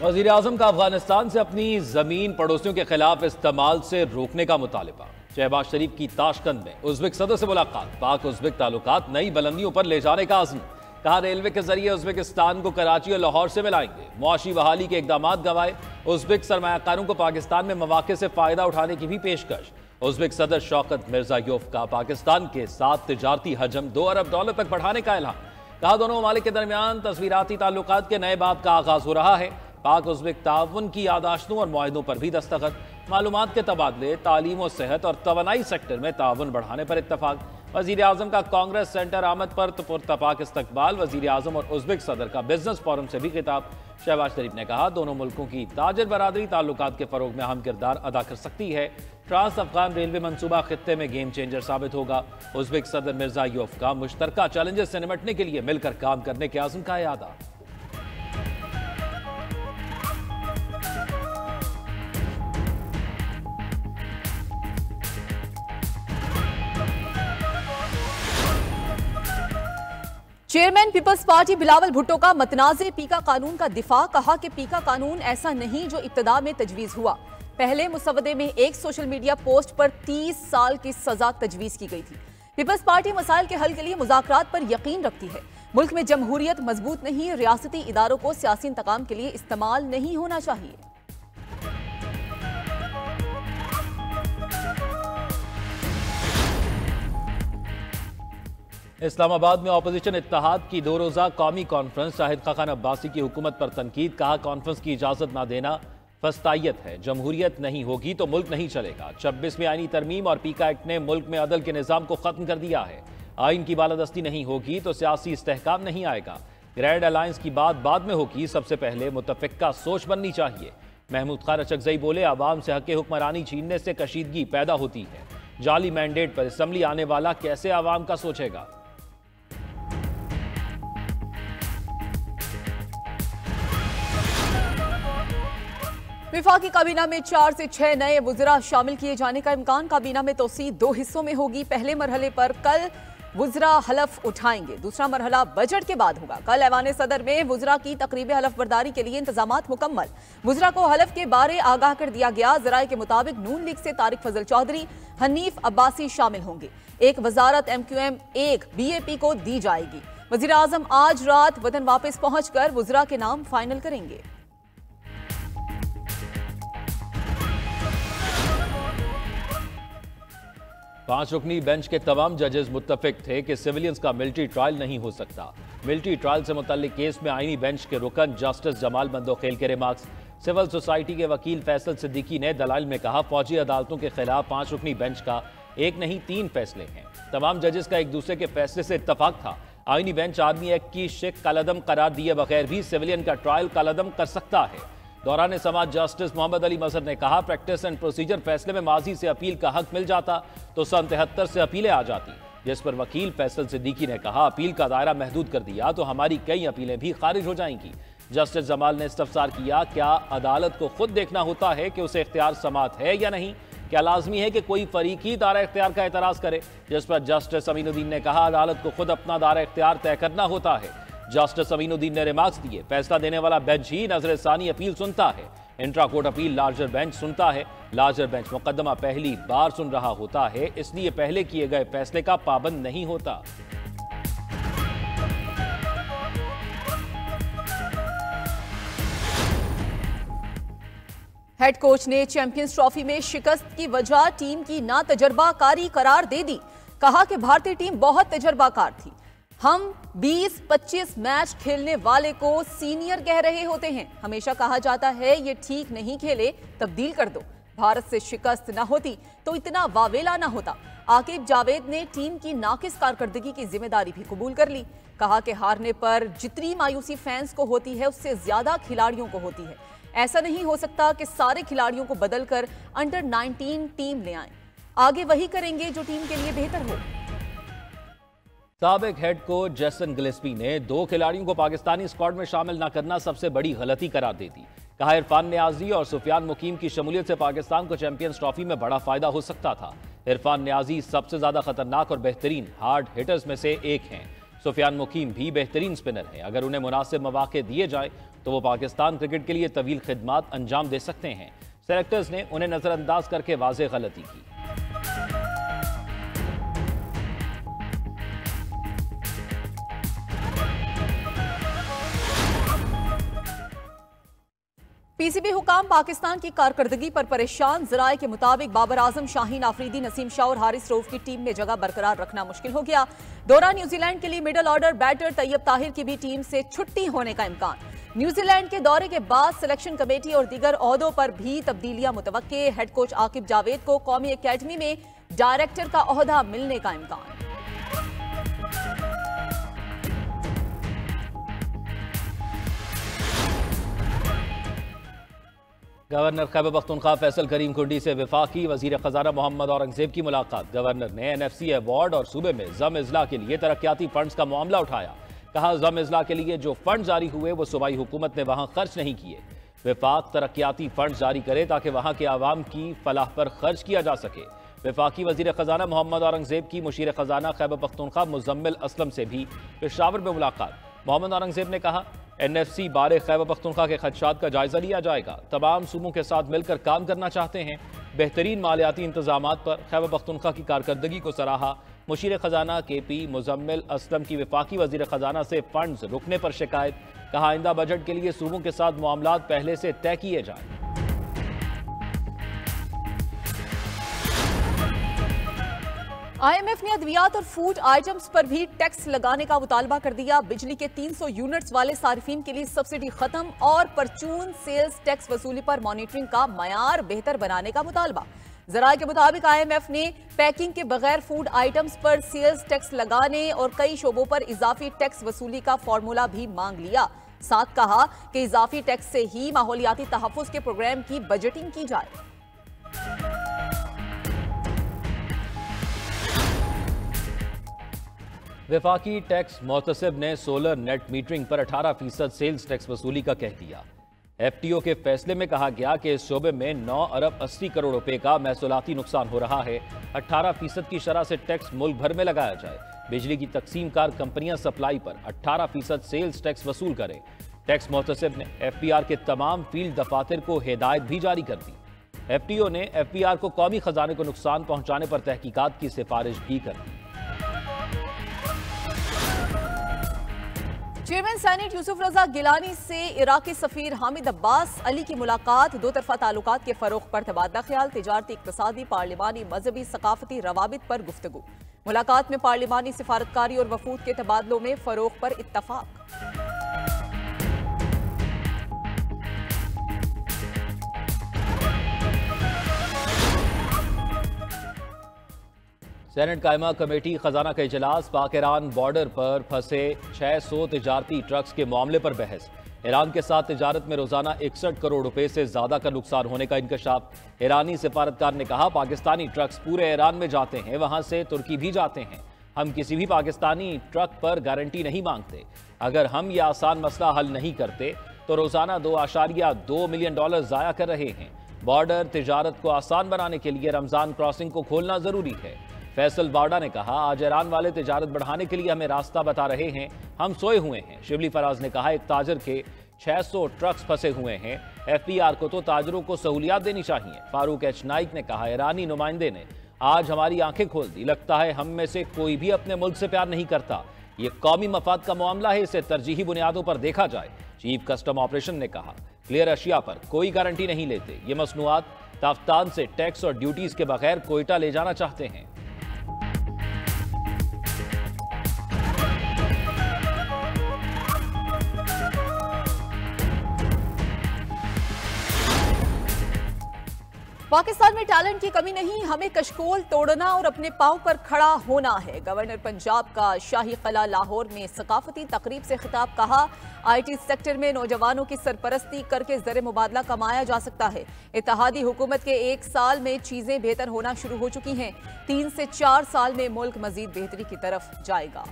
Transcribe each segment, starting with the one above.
वजीर आजम का अफगानिस्तान से अपनी जमीन पड़ोसियों के खिलाफ इस्तेमाल से रोकने का मुतालबा। शहबाज शरीफ की ताशकंद में उज़्बेक सदर से मुलाकात। पाक उज़्बेक ताल्लुकात नई बुलंदियों पर ले जाने का आज़म। कहा रेलवे के जरिए उज़्बेकिस्तान को कराची और लाहौर से मिलाएंगे। मुआशी बहाली के इकदाम गवाए। उज़्बेक सरमायाकारों को पाकिस्तान में मौके से फायदा उठाने की भी पेशकश। उज़्बेक सदर शौकत मिर्ज़ायोफ का पाकिस्तान के साथ तिजारती हजम $2 अरब तक बढ़ाने का ऐलान। कहा दोनों ममालिक के दरमियान तस्वीराती ताल्लुकात के नए बाब का आगाज हो रहा है। पाक उज़्बेक ताउन की यादाश्तों और मुआहिदों पर भी दस्तखत। मालूमात के तबादले, तालीम और सेहत और तवानाई सेक्टर में ताउन बढ़ाने पर इत्तफाक। वज़ीर आज़म का कांग्रेस सेंटर आमद पर पुरतपाक इस्तकबाल। वज़ीर आज़म और उज़्बेक सदर का बिजनेस फोरम से भी खिताब। शहबाज शरीफ ने कहा दोनों मुल्कों की ताजिर बरादरी ताल्लुकात के फरोग में अहम किरदार अदा कर सकती है। ट्रांस अफगान रेलवे मंसूबा खित्ते में गेम चेंजर साबित होगा। उज़्बेक सदर मिर्ज़ायोफ का मुश्तरका चैलेंजेस से निपटने के लिए मिलकर काम करने के आज़म का यादा। चेयरमैन पीपल्स पार्टी बिलावल भुट्टो का मतनाज़े पीका कानून का दिफा। कहा कि पीका कानून ऐसा नहीं जो इब्तिदा में तजवीज़ हुआ। पहले मुसवदे में एक सोशल मीडिया पोस्ट पर 30 साल की सजा तजवीज़ की गई थी। पीपल्स पार्टी मसाइल के हल के लिए मुज़ाकरात पर यकीन रखती है। मुल्क में जमहूरियत मजबूत नहीं, रियासती इदारों को सियासी इंतकाम के लिए इस्तेमाल नहीं होना चाहिए। इस्लामाबाद में अपोजिशन इत्तेहाद की 2 रोज़ा कौमी कॉन्फ्रेंस। शाहिद खान अब्बासी की हुकूमत पर तनकीद। कहा कॉन्फ्रेंस की इजाज़त ना देना फस्तायत है। जमहूरियत नहीं होगी तो मुल्क नहीं चलेगा। 26वीं आईनी तरमीम और पीका एक्ट ने मुल्क में अदल के निज़ाम को खत्म कर दिया है। आइन की बालादस्ती नहीं होगी तो सियासी इस्तेहकाम नहीं आएगा। ग्रैंड अलायंस की बात बाद में होगी, सबसे पहले मुतफ़िक़ा सोच बननी चाहिए। महमूद खान अचकज़ई बोले आवाम से हक़ हुक्मरानी छीनने से कशीदगी पैदा होती है। जाली मैंडेट पर असम्बली आने वाला कैसे आवाम का सोचेगा। विफाकी काबीना में 4 से 6 नए वुज़रा शामिल किए जाने का इम्कान। काबीना में तोसी 2 हिस्सों में होगी। पहले मरहले पर कल वुज़रा हलफ उठाएंगे। दूसरा मरहला बजट के बाद होगा। कल ऐवान सदर में वुज़रा की तकरीब हलफ बर्दारी के लिए इंतजामात मुकम्मल। वुज़रा को हलफ के बारे आगाह कर दिया गया। ज़राए के मुताबिक नून लीग से तारिक फजल चौधरी, हनीफ अब्बासी शामिल होंगे। एक वजारत MQM, एक BAP को दी जाएगी। वज़ीर आज़म आज रात वतन वापस पहुंचकर वुज़रा के नाम फाइनल करेंगे। पांच रुकनी बेंच के तमाम जजेस मुत्तफिक थे कि सिविलियंस का मिलिट्री ट्रायल नहीं हो सकता। मिलिट्री ट्रायल से मुतल्लिक केस में आईनी बेंच के रुकन जस्टिस जमाल मंदोखेल के रिमार्क्स। सिविल सोसाइटी के वकील फैसल सिद्दीकी ने दलाइल में कहा फौजी अदालतों के खिलाफ 5 रुकनी बेंच का एक नहीं 3 फैसले हैं। तमाम जजेस का एक दूसरे के फैसले से इत्तफाक था। आईनी बेंच आर्मी एक्ट की शिक कलदम करार दिए बगैर भी सिविलियन का ट्रायल कलदम कर सकता है। दौरान समाज जस्टिस मोहम्मद अली मजहर ने कहा प्रैक्टिस एंड प्रोसीजर फैसले में माजी से अपील का हक मिल जाता तो सन 73 से अपीलें आ जाती, जिस पर वकील फैसल सिद्दीकी ने कहा अपील का दायरा महदूद कर दिया तो हमारी कई अपीलें भी खारिज हो जाएंगी। जस्टिस जमाल ने इस्तफसार किया क्या अदालत को खुद देखना होता है कि उसे इख्तियार समात है या नहीं, क्या लाजमी है कि कोई फरीक ही दायरा इख्तियार का एतराज करे, जिस पर जस्टिस अमीनुद्दीन ने कहा अदालत को खुद अपना दायरा इख्तियार तय करना होता है। जस्टिस अमीनुद्दीन ने रिमार्क्स दिए फैसला देने वाला बेंच ही नजर सानी अपील सुनता है। Intra court appeal larger bench सुनता है। लार्जर बेंच मुकदमा पहली बार सुन रहा होता है, इसलिए पहले किए गए फैसले का पाबंद नहीं होता। हेड कोच ने चैंपियंस ट्रॉफी में शिकस्त की वजह टीम की ना तजर्बाकारी करार दे दी। कहा कि भारतीय टीम बहुत तजर्बाकार थी। हम 20-25 मैच खेलने वाले को सीनियर कह रहे होते हैं। हमेशा कहा जाता है ये ठीक नहीं खेले, तब्दील कर दो। भारत से शिकस्त ना होती तो इतना वावेला ना होता। आकिब जावेद ने टीम की नाकिस कारकर्दगी की जिम्मेदारी भी कबूल कर ली। कहा कि हारने पर जितनी मायूसी फैंस को होती है उससे ज्यादा खिलाड़ियों को होती है। ऐसा नहीं हो सकता कि सारे खिलाड़ियों को बदलकर अंडर 19 टीम ले आएं। आगे वही करेंगे जो टीम के लिए बेहतर हो। साबिक हेड कोच जेसन गिलेस्पी ने 2 खिलाड़ियों को पाकिस्तानी स्क्वाड में शामिल न करना सबसे बड़ी गलती करार दे दी। कहा इरफान न्याजी और सुफियान मुकीम की शमूलियत से पाकिस्तान को चैंपियंस ट्रॉफी में बड़ा फायदा हो सकता था। इरफान न्याजी सबसे ज्यादा खतरनाक और बेहतरीन हार्ड हिटर्स में से एक हैं। सुफियान मुकीम भी बेहतरीन स्पिनर हैं। अगर उन्हें मुनासिब मौके दिए जाएं तो वो पाकिस्तान क्रिकेट के लिए तवील खिदमात अंजाम दे सकते हैं। सेलेक्टर्स ने उन्हें नजरअंदाज करके वाज़ेह गलती की। पीसीबी हुकाम पाकिस्तान की कारकर्दगी पर परेशान। ज़राए के मुताबिक बाबर आजम, शाहीन आफरीदी, नसीम शाह और हारिस रऊफ की टीम में जगह बरकरार रखना मुश्किल हो गया। दौरा न्यूजीलैंड के लिए middle order batter Tayyab Tahir की भी टीम से छुट्टी होने का इम्कान। न्यूजीलैंड के दौरे के बाद सिलेक्शन कमेटी और दीगर ओहदों पर भी तब्दीलियां मुतवक्के। हेड कोच आकिब जावेद को कौमी अकेडमी में डायरेक्टर का ओहदा मिलने का इम्कान। गवर्नर खैबर पख्तूनख्वा फैसल करीम कुंडी से वफाकी वजीर खजाना मोहम्मद औरंगजेब की मुलाकात। गवर्नर ने NFC अवार्ड और सूबे में जम इजला के लिए तरक्याती फंड्स का मामला उठाया। कहा, जम इजला के लिए जो फंड जारी हुए वो सूबाई हुकूमत ने वहां खर्च नहीं किए। वफाक तरक्याती फंड जारी करे ताकि वहां के आवाम की फलाह पर खर्च किया जा सके। वफाकी वजीर खजाना मोहम्मद औरंगजेब की मुशीर खजाना खैबर पख्तूनख्वा मुजम्मिल असलम से भी पेशावर में मुलाकात। मोहम्मद औरंगजेब ने कहा, NFC बारे खैबर पख्तूनख्वा के खदशात का जायजा लिया जाएगा। तमाम सूबों के साथ मिलकर काम करना चाहते हैं। बेहतरीन मालियाती इंतजामात पर खैबर पख्तूनख्वा की कारकर्दगी को सराहा। मुशीर खजाना KP मुजम्मिल असलम की वफाकी वजीर खजाना से फंड्स रुकने पर शिकायत। कहा, आइंदा बजट के लिए सूबों के साथ मामलात पहले से तय किए जाएं। IMF ने अद्वियात और फूड आइटम्स पर भी टैक्स लगाने का मुतालबा कर दिया। बिजली के 300 यूनिट्स वाले सारिफीन के लिए सब्सिडी खत्म और परचून सेल्स टैक्स वसूली पर मॉनिटरिंग का मयार बेहतर बनाने का मुतालबा। ज़राए के मुताबिक IMF ने पैकिंग के बगैर फूड आइटम्स पर सेल्स टैक्स लगाने और कई शोबों पर इजाफी टैक्स वसूली का फॉर्मूला भी मांग लिया। साथ कहा कि इजाफी टैक्स से ही माहौलियाती तहफ्फुज़ के प्रोग्राम की बजटिंग की जाए। वफाकी टैक्स मोहतसिब ने सोलर नेट मीटरिंग पर 18% सेल्स टैक्स वसूली का कह दिया। FTO के फैसले में कहा गया कि इस शोबे में 9 अरब 80 करोड़ रुपए का महसूलाती नुकसान हो रहा है। 18% की शरह से टैक्स मुल्क भर में लगाया जाए। बिजली की तकसीम कार कंपनियां सप्लाई पर 18% सेल्स टैक्स वसूल करें। टैक्स मोहतसिब ने FPR के तमाम फील्ड दफातर को हिदायत भी जारी कर दी। FTO ने FPR को कौमी खजाने को नुकसान पहुंचाने पर तहकीकात की सिफारिश भी कर दी। चेयरमैन सेनेट यूसुफ रजा गिलानी से इराकी सफीर हामिद अब्बास अली की मुलाकात। दो तरफा ताल्लुकात के फरोग पर तबादला ख्याल, तिजारती, इक्तसादी, पार्लिमानी, मजहबी, सकाफती रवाबित पर गुफ्तगू। मुलाकात में पार्लिमानी सिफारतकारी और वफूद के तबादलों में फरोग पर इत्तफाक। सेनेट कायमा कमेटी खजाना का इजलास। पाक ईरान बॉर्डर पर फंसे 600 तिजारती ट्रक्स के मामले पर बहस। ईरान के साथ तिजारत में रोजाना 61 करोड़ रुपए से ज्यादा का नुकसान होने का इंकशाफ। ईरानी सिफारतकार ने कहा, पाकिस्तानी ट्रक्स पूरे ईरान में जाते हैं, वहां से तुर्की भी जाते हैं। हम किसी भी पाकिस्तानी ट्रक पर गारंटी नहीं मांगते। अगर हम यह आसान मसला हल नहीं करते तो रोजाना $2.2 मिलियन जाया कर रहे हैं। बॉर्डर तिजारत को आसान बनाने के लिए रमजान क्रॉसिंग को खोलना जरूरी है। फैसल बावडा ने कहा, आज ईरान वाले तिजारत बढ़ाने के लिए हमें रास्ता बता रहे हैं, हम सोए हुए हैं। शिबली फराज ने कहा, एक ताजर के 600 ट्रक्स फंसे हुए हैं, FPR को तो ताजरों को सहूलियात देनी चाहिए। फारूक H नाइक ने कहा, ईरानी नुमाइंदे ने आज हमारी आंखें खोल दी। लगता है हम में से कोई भी अपने मुल्क से प्यार नहीं करता। ये कौमी मफाद का मामला है, इसे तरजीही बुनियादों पर देखा जाए। चीफ कस्टम ऑपरेशन ने कहा, क्लियर अशिया पर कोई गारंटी नहीं लेते। ये मसनूआत ताफ्तान से टैक्स और ड्यूटीज के बगैर कोयटा ले जाना चाहते हैं। पाकिस्तान में टैलेंट की कमी नहीं, हमें कशकोल तोड़ना और अपने पांव पर खड़ा होना है। गवर्नर पंजाब का शाही कला लाहौर में सकाफती तकरीब से खिताब। कहा, IT सेक्टर में नौजवानों की सरपरस्ती करके ज़र मुबादला कमाया जा सकता है। इत्तेहादी हुकूमत के 1 साल में चीजें बेहतर होना शुरू हो चुकी हैं। 3 से 4 साल में मुल्क मजीद बेहतरी की तरफ जाएगा।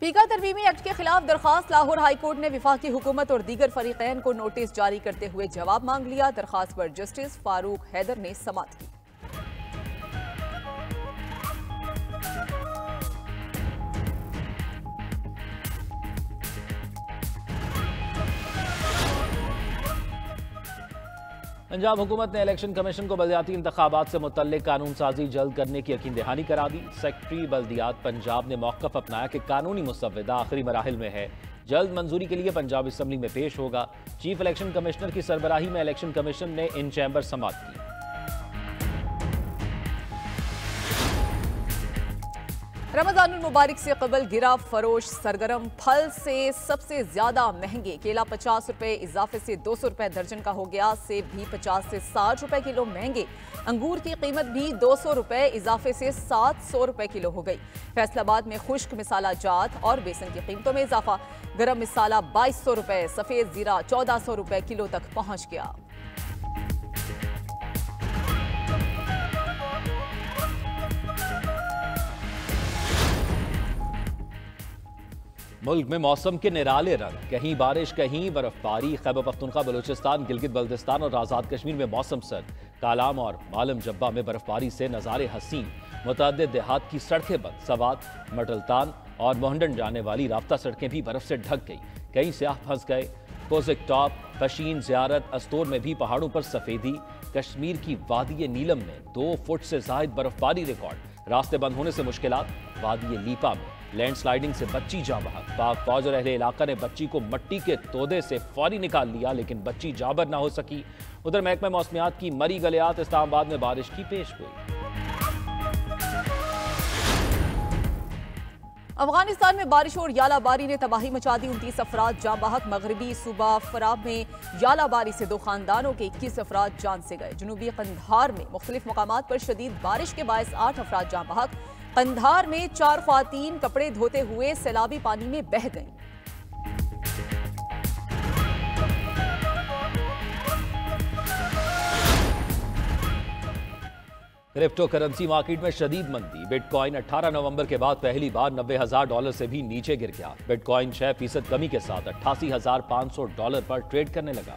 पीका तरमीमी एक्ट के खिलाफ दरखास्त। लाहौर हाईकोर्ट ने वफाकी हुकूमत और दीगर फरीकैन को नोटिस जारी करते हुए जवाब मांग लिया। दरखास्त पर जस्टिस फारूक हैदर ने समाअत की। पंजाब हुकूमत ने इलेक्शन कमीशन को बलदियाती इंतखाबात से मुतल्लिक कानून साजी जल्द करने की यकीन दहानी करा दी। सेक्रेटरी बल्दियात पंजाब ने मौक़िफ़ अपनाया कि कानूनी मुसव्वदा आखिरी मराहिल में है, जल्द मंजूरी के लिए पंजाब असम्बली में पेश होगा। चीफ इलेक्शन कमिश्नर की सरबराही में इलेक्शन कमीशन ने इन चैम्बर समाअत की। रमजानुल मुबारक से कबल गिरा फरोश सरगरम। फल से सबसे ज्यादा महंगे केला 50 रुपए इजाफे से 200 रुपए दर्जन का हो गया। सेब भी 50 से 60 रुपए किलो महंगे। अंगूर की कीमत भी 200 रुपए इजाफे से 700 रुपए किलो हो गई। फैसलाबाद में खुश्क मिसाला जात और बेसन की कीमतों में इजाफा। गरम मिसाला 2200 रुपए, सफेद जीरा 1400 रुपए किलो तक पहुंच गया। मुल्क में मौसम के निराले रंग, कहीं बारिश कहीं बर्फबारी। खैबर पख्तूनख्वा, बलूचिस्तान, गिलगित बल्तिस्तान और आज़ाद कश्मीर में मौसम सर्द। कालाम और मालम जब्बा में बर्फबारी से नज़ारे हसीन। मुतअद्दिद देहात की सड़कें बंद। सवात, मटलतान और मोहंडन जाने वाली राब्ता सड़कें भी बर्फ से ढक गई। कई सियाह फंस गए। कोजिक टॉप, पशीन, ज़ियारत, अस्तोर में भी पहाड़ों पर सफ़ेदी। कश्मीर की वादी नीलम में 2 फुट से ज़ायद बर्फबारी रिकॉर्ड। रास्ते बंद होने से मुश्किलात। वादी लीपा में लैंडस्लाइडिंग से बच्ची जाँ बहक। पाक फौज और अहले इलाका ने बच्ची को मट्टी के तोदे से फौरी निकाल लिया, लेकिन बच्ची जाबर ना हो सकी। उधर महकमा मौसमियात की मरी गलियात इस्लामाबाद में बारिश की पेश गोई। अफगानिस्तान में बारिश और यालाबारी ने तबाही मचा दी। 29 अफराद जाँ बहक। मगरबी सूबा फराब में यालाबारी से 2 खानदानों के 21 अफराद जान से गए। जनूबी कंधार में मुख्तलिफ मकामात पर शदीद बारिश के बायस 8 अफराद जाँ बहक। कंधार में 4 ख्वातीन कपड़े धोते हुए सैलाबी पानी में बह गईं। क्रिप्टो करेंसी मार्केट में शदीद मंदी। बिटकॉइन 18 नवंबर के बाद पहली बार $90,000 से भी नीचे गिर गया। बिटकॉइन 6% कमी के साथ $88,500 पर ट्रेड करने लगा।